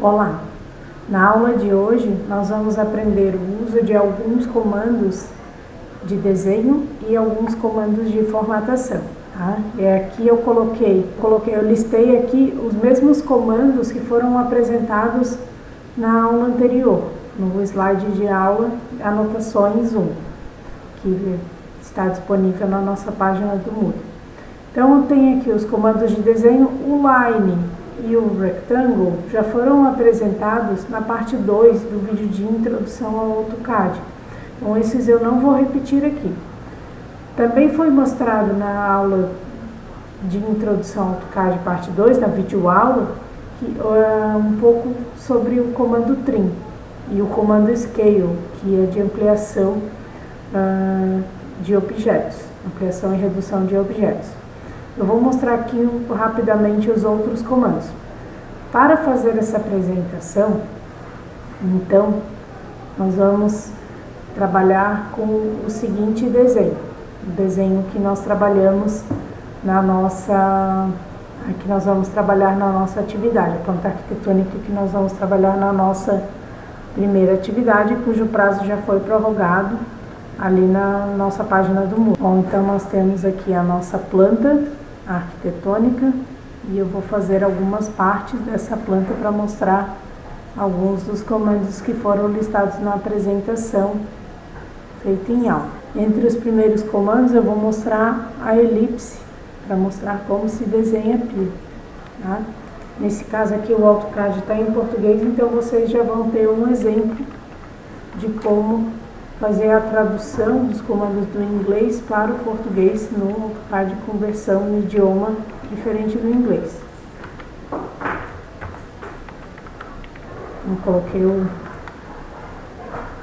Olá! Na aula de hoje nós vamos aprender o uso de alguns comandos de desenho e alguns comandos de formatação. Tá? E aqui eu listei aqui os mesmos comandos que foram apresentados na aula anterior, no slide de aula Anotações 1, que está disponível na nossa página do Moodle. Então eu tenho aqui os comandos de desenho, o line e o rectangle já foram apresentados na parte 2 do vídeo de introdução ao AutoCAD. Então esses eu não vou repetir aqui. Também foi mostrado na aula de introdução ao AutoCAD parte 2, na videoaula, um pouco sobre o comando trim e o comando scale, que é de ampliação de objetos, ampliação e redução de objetos. Eu vou mostrar aqui rapidamente os outros comandos. Para fazer essa apresentação, então, nós vamos trabalhar com o seguinte desenho. O desenho que nós trabalhamos aqui nós vamos trabalhar na nossa atividade, a planta arquitetônica que nós vamos trabalhar na nossa primeira atividade, cujo prazo já foi prorrogado ali na nossa página do Moodle. Bom, então nós temos aqui a nossa planta arquitetônica e eu vou fazer algumas partes dessa planta para mostrar alguns dos comandos que foram listados na apresentação feita em aula. Entre os primeiros comandos eu vou mostrar a elipse, para mostrar como se desenha pia. Tá? Nesse caso aqui o AutoCAD está em português, então vocês já vão ter um exemplo de como fazer a tradução dos comandos do inglês para o português no AutoCAD com versão no idioma diferente do inglês. Eu coloquei o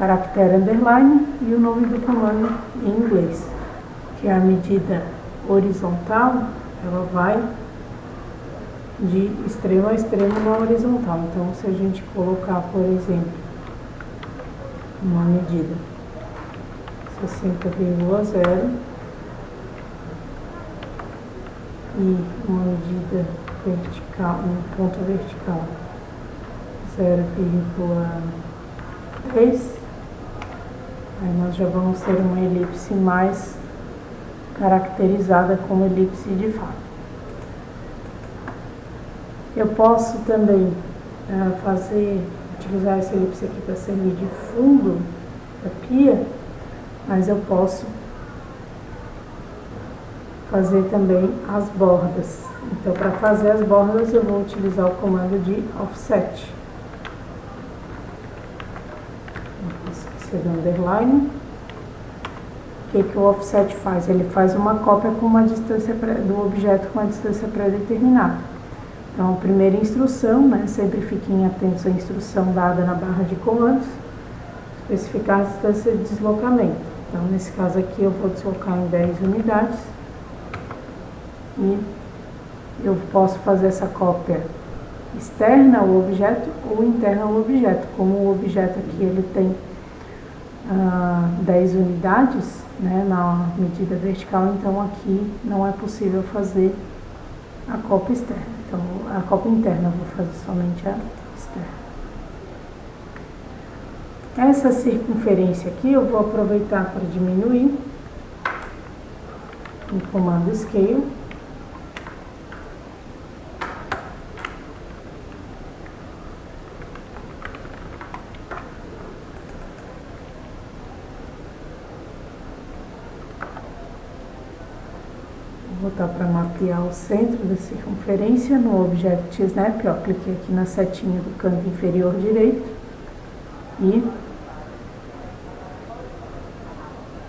caractere underline e o nome do comando em inglês, que é a medida horizontal, ela vai de extremo a extremo na horizontal. Então, se a gente colocar, por exemplo, uma medida 60,0 e uma medida vertical, um ponto vertical 0,3, aí nós já vamos ter uma elipse mais caracterizada como elipse de fato. Eu posso também utilizar essa elipse aqui para servir de fundo da pia, mas eu posso fazer também as bordas. Então, para fazer as bordas, eu vou utilizar o comando de offset. Não posso esquecer do underline. O que o offset faz? Ele faz uma cópia com uma distância do objeto com uma distância pré-determinada. Então, a primeira instrução, né, sempre fiquem atentos à instrução dada na barra de comandos, especificar a distância de deslocamento. Então, nesse caso aqui, eu vou deslocar em 10 unidades e eu posso fazer essa cópia externa ao objeto ou interna ao objeto. Como o objeto aqui ele tem 10 unidades, né, na medida vertical, então aqui não é possível fazer a cópia externa. Então, a cópia interna eu vou fazer somente a externa. Essa circunferência aqui eu vou aproveitar para diminuir no comando scale. Vou botar para mapear o centro da circunferência no Object Snap. Ó, cliquei aqui na setinha do canto inferior direito e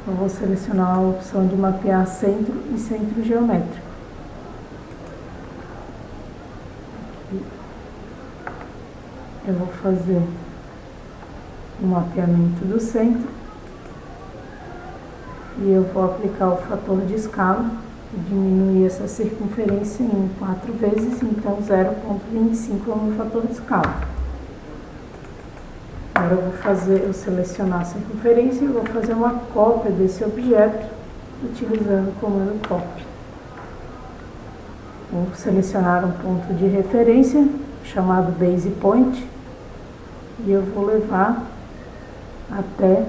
eu vou selecionar a opção de mapear centro e centro geométrico. Aqui eu vou fazer o mapeamento do centro e eu vou aplicar o fator de escala e diminuir essa circunferência em 4 vezes, então 0,25 é o meu fator de escala. Agora eu selecionar a circunferência e vou fazer uma cópia desse objeto utilizando o comando copy. Vou selecionar um ponto de referência chamado base point e eu vou levar até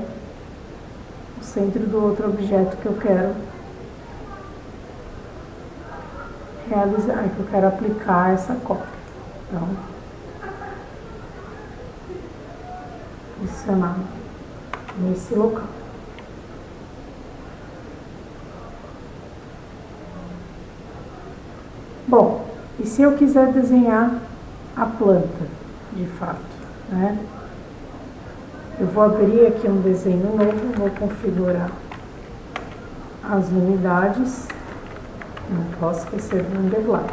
o centro do outro objeto que eu quero realizar, que eu quero aplicar essa cópia. Então, posicionar nesse local. Bom, e se eu quiser desenhar a planta, de fato, né? Eu vou abrir aqui um desenho novo, vou configurar as unidades, não posso esquecer do underline.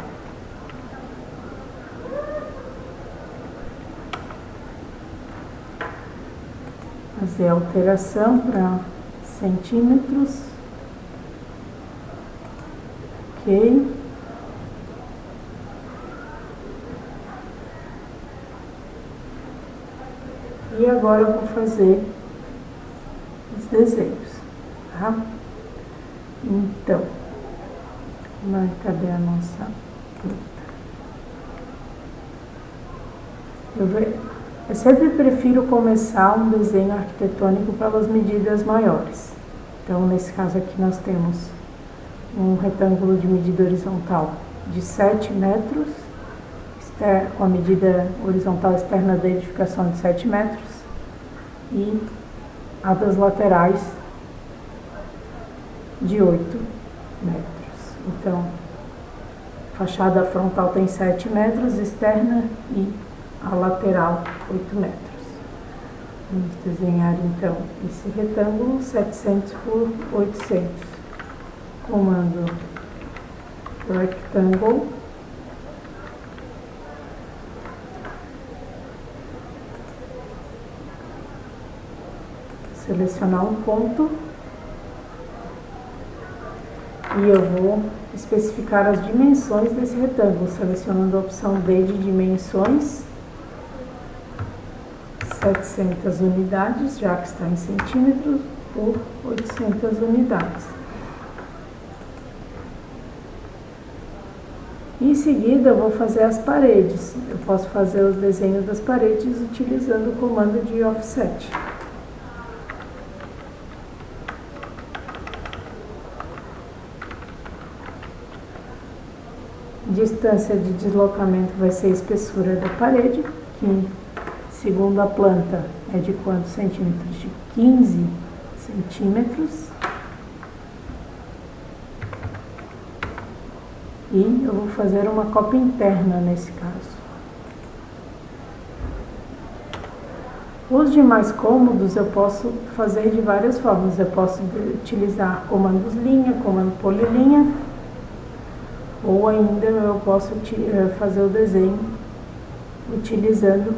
Fazer a alteração para centímetros, ok. E agora eu vou fazer os desenhos, tá? Então, cadê a nossa planta? Eu sempre prefiro começar um desenho arquitetônico pelas medidas maiores. Então, nesse caso aqui, nós temos um retângulo de medida horizontal de 7 metros, com a medida horizontal externa da edificação de 7 metros, e a das laterais de 8 metros. Então, fachada frontal tem 7 metros, externa e a lateral 8 metros. Vamos desenhar então esse retângulo 700 por 800. Comando rectangle, selecionar um ponto e eu vou especificar as dimensões desse retângulo, selecionando a opção D de dimensões, 700 unidades, já que está em centímetros, por 800 unidades. Em seguida, eu vou fazer as paredes. Eu posso fazer o desenho das paredes utilizando o comando de offset. Distância de deslocamento vai ser a espessura da parede, que, segundo a planta, é de quantos centímetros? De 15 centímetros. E eu vou fazer uma cópia interna nesse caso. Os demais cômodos eu posso fazer de várias formas. Eu posso utilizar comandos linha, comando polilinha, ou ainda eu posso fazer o desenho utilizando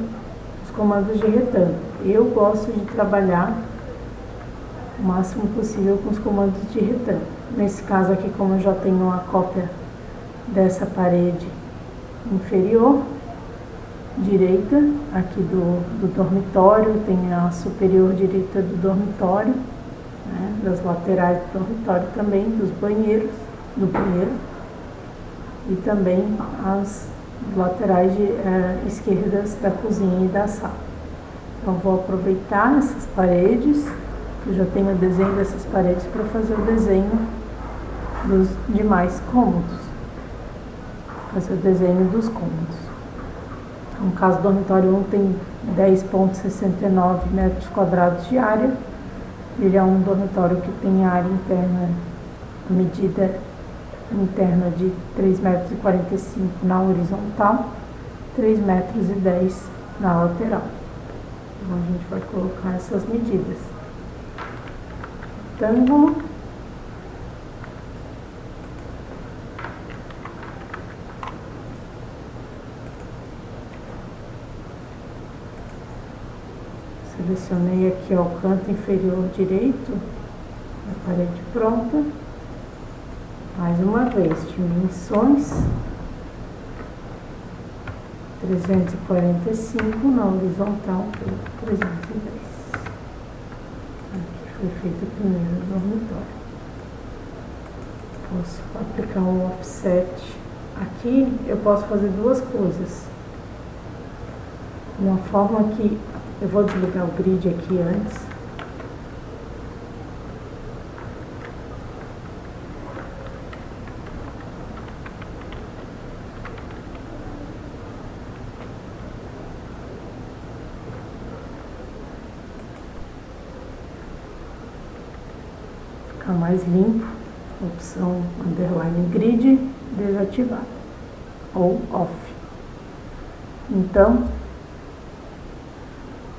os comandos de retângulo. Eu gosto de trabalhar o máximo possível com os comandos de retângulo. Nesse caso aqui, como eu já tenho uma cópia dessa parede inferior, direita, aqui do dormitório, tem a superior direita do dormitório, né, das laterais do dormitório também, dos banheiros, do banheiro, e também as laterais esquerdas da cozinha e da sala. Então, vou aproveitar essas paredes, eu já tenho o desenho dessas paredes, para fazer o desenho dos demais cômodos. Fazer o desenho dos cômodos. No caso do dormitório 1 tem 10,69 metros quadrados de área. Ele é um dormitório que tem área interna, medida interna de 3,45 metros na horizontal, 3,10 metros na lateral. Então a gente vai colocar essas medidas. Retângulo. Selecionei aqui ó, o canto inferior direito da parede pronta. Mais uma vez, dimensões 345 na horizontal por 310. Aqui foi feito o primeiro dormitório. Posso aplicar um offset. Aqui eu posso fazer duas coisas. Uma forma que Eu vou desligar o grid aqui antes. Ficar mais limpo, opção underline grid desativada ou off. Então,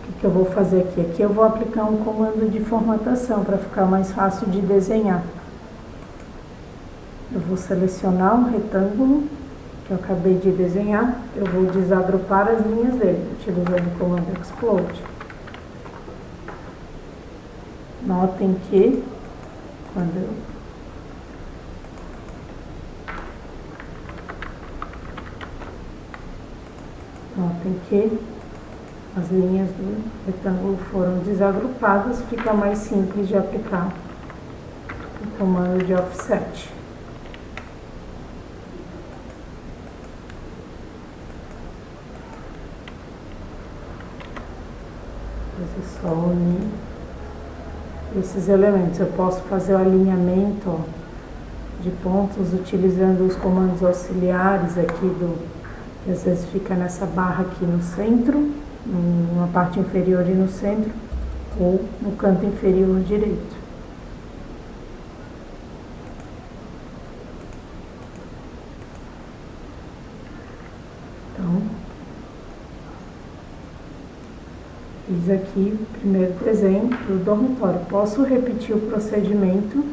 o que eu vou fazer aqui? Aqui eu vou aplicar um comando de formatação para ficar mais fácil de desenhar. Eu vou selecionar o retângulo que eu acabei de desenhar, eu vou desagrupar as linhas dele, utilizando o comando explode. Notem que quando eu Notem que as linhas do retângulo foram desagrupadas, fica mais simples de aplicar o comando de offset. Fazer só unir esses elementos. Eu posso fazer o alinhamento, ó, de pontos utilizando os comandos auxiliares aqui que às vezes fica nessa barra aqui no centro, na parte inferior e no centro, ou no canto inferior direito. Então, fiz aqui o primeiro desenho do dormitório. Posso repetir o procedimento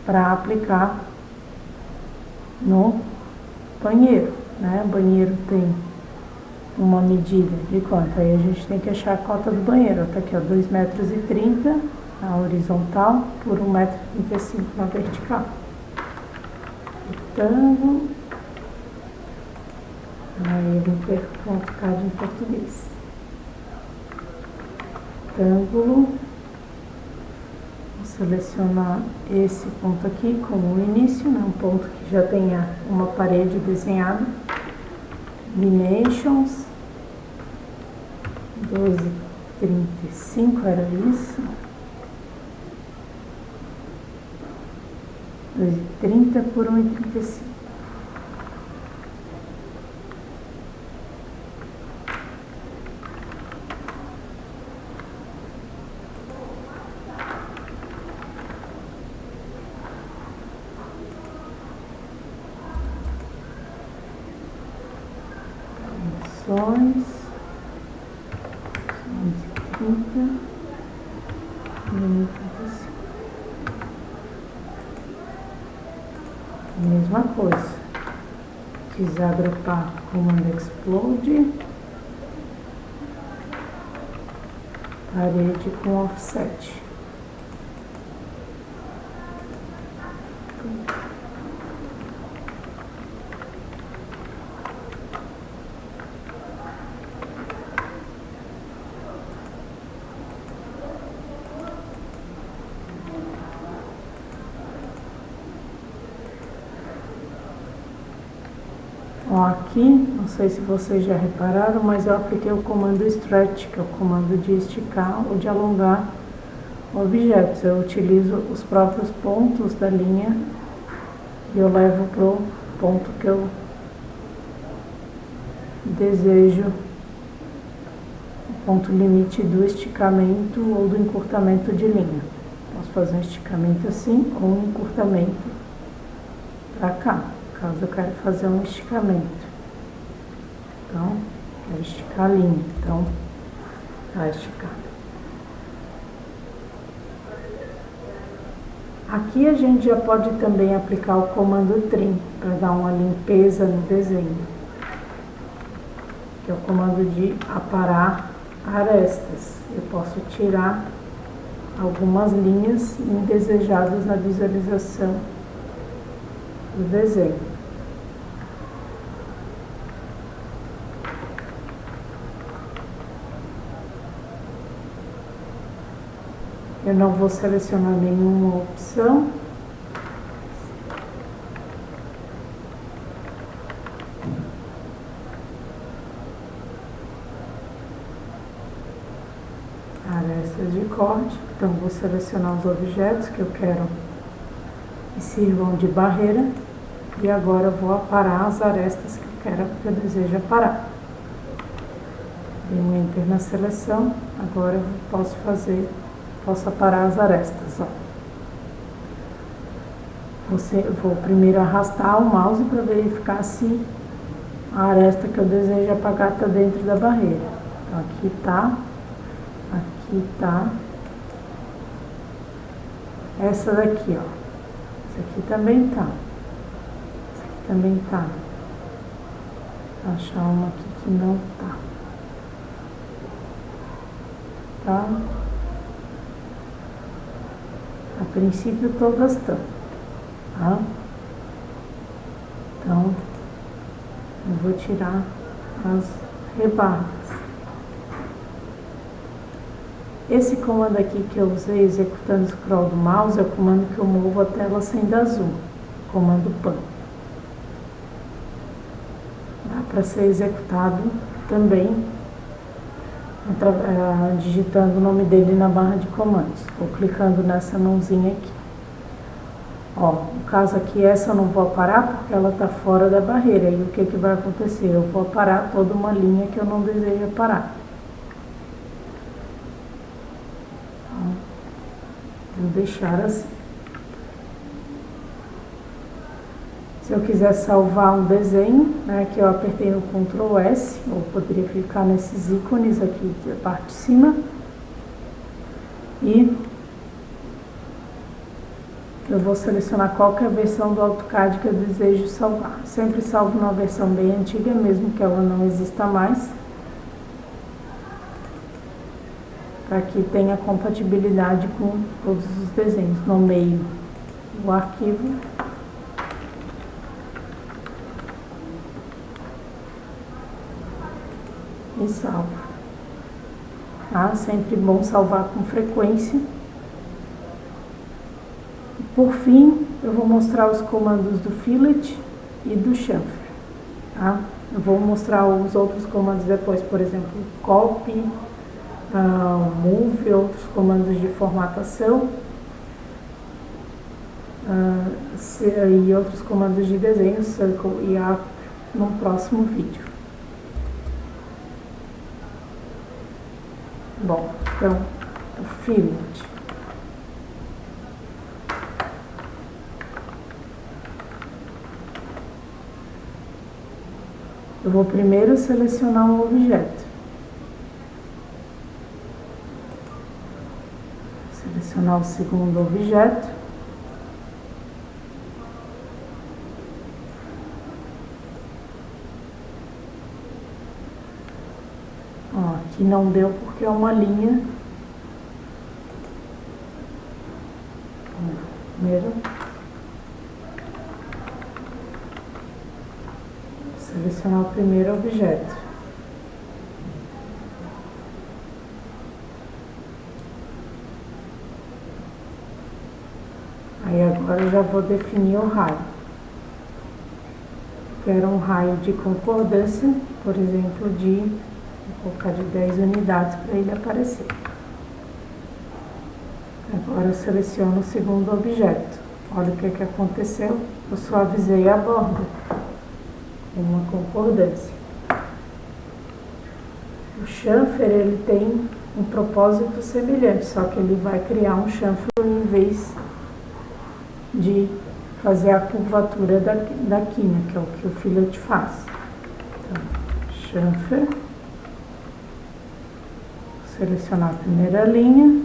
para aplicar no banheiro, né? O banheiro tem uma medida de quanto? Aí a gente tem que achar a cota do banheiro. Tá aqui, ó, 2,30 m na horizontal por 1,35 m na vertical. Retângulo. Aí eu não perco ponto CAD em português. Retângulo. Vou selecionar esse ponto aqui como o início, né? Um ponto que já tenha uma parede desenhada. Dimensions 12,35 era isso. 2,30 por 1,35. Dimensões 1,30 e 1,35. Mesma coisa, desagrupar comando explode, parede com offset. Ó, aqui, não sei se vocês já repararam, mas eu apliquei o comando stretch, que é o comando de esticar ou de alongar objetos. Eu utilizo os próprios pontos da linha e eu levo para o ponto que eu desejo, o ponto limite do esticamento ou do encurtamento de linha. Posso fazer um esticamento assim ou um encurtamento para cá, caso eu quero fazer um esticamento. Então, quero esticar a linha, então, tá esticado. Aqui a gente já pode também aplicar o comando trim, para dar uma limpeza no desenho, que é o comando de aparar arestas. Eu posso tirar algumas linhas indesejadas na visualização do desenho. Eu não vou selecionar nenhuma opção. arestas de corte. Então, vou selecionar os objetos que eu quero que sirvam de barreira. E agora eu vou aparar as arestas que eu desejo aparar. Dei um Enter na seleção. Agora eu posso aparar as arestas, ó. Vou primeiro arrastar o mouse para verificar se a aresta que eu desejo apagar está dentro da barreira. Então, aqui tá. Essa daqui, ó. Essa aqui também tá. Essa aqui também tá. Vou achar uma aqui que não tá. Tá? A princípio todas estão. Tá? Então, eu vou tirar as rebarras. Esse comando aqui que eu usei executando o scroll do mouse é o comando que eu movo a tela sendo azul, comando PAN. Dá para ser executado também digitando o nome dele na barra de comandos, ou clicando nessa mãozinha aqui. Ó, no caso aqui, essa eu não vou aparar porque ela está fora da barreira. E o que vai acontecer? Eu vou aparar toda uma linha que eu não desejo aparar. Vou deixar assim. Se eu quiser salvar um desenho, né, que eu apertei no Ctrl S, ou poderia clicar nesses ícones aqui da parte de cima. E eu vou selecionar qual que é a versão do AutoCAD que eu desejo salvar. Sempre salvo numa versão bem antiga, mesmo que ela não exista mais, para que tenha compatibilidade com todos os desenhos. Nomeio o arquivo. E salvo. Tá? Sempre bom salvar com frequência. Por fim, eu vou mostrar os comandos do Fillet e do Chamfer. Tá? Eu vou mostrar os outros comandos depois, por exemplo, Copy, Move, outros comandos de formatação e outros comandos de desenho, Circle e Arc, no próximo vídeo. Bom, então, o Fillet. Eu vou primeiro selecionar um objeto. Selecionar o segundo objeto. Ó, aqui não deu porque é uma linha. Primeiro. Selecionar o primeiro objeto. Aí agora eu já vou definir o raio. Quero um raio de concordância, por exemplo, vou colocar de 10 unidades para ele aparecer. Agora eu seleciono o segundo objeto. Olha o que aconteceu. Eu suavizei a borda. Uma concordância. O chamfer, ele tem um propósito semelhante, só que ele vai criar um chamfer em vez de fazer a curvatura da quina, que é o que o Fillet faz. Então, chamfer. Vou selecionar a primeira linha.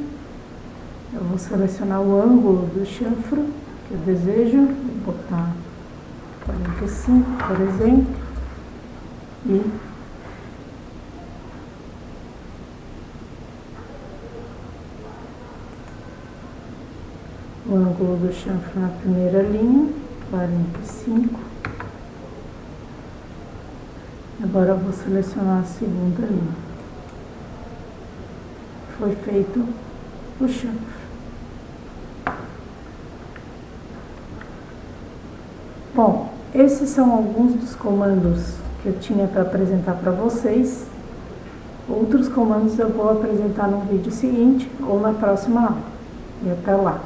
Eu vou selecionar o ângulo do chanfro que eu desejo. Vou botar 45, por exemplo, e o ângulo do chanfro na primeira linha, 45. Agora eu vou selecionar a segunda linha. Foi feito o chanfro. Bom, esses são alguns dos comandos que eu tinha para apresentar para vocês. Outros comandos eu vou apresentar no vídeo seguinte ou na próxima aula. E até lá!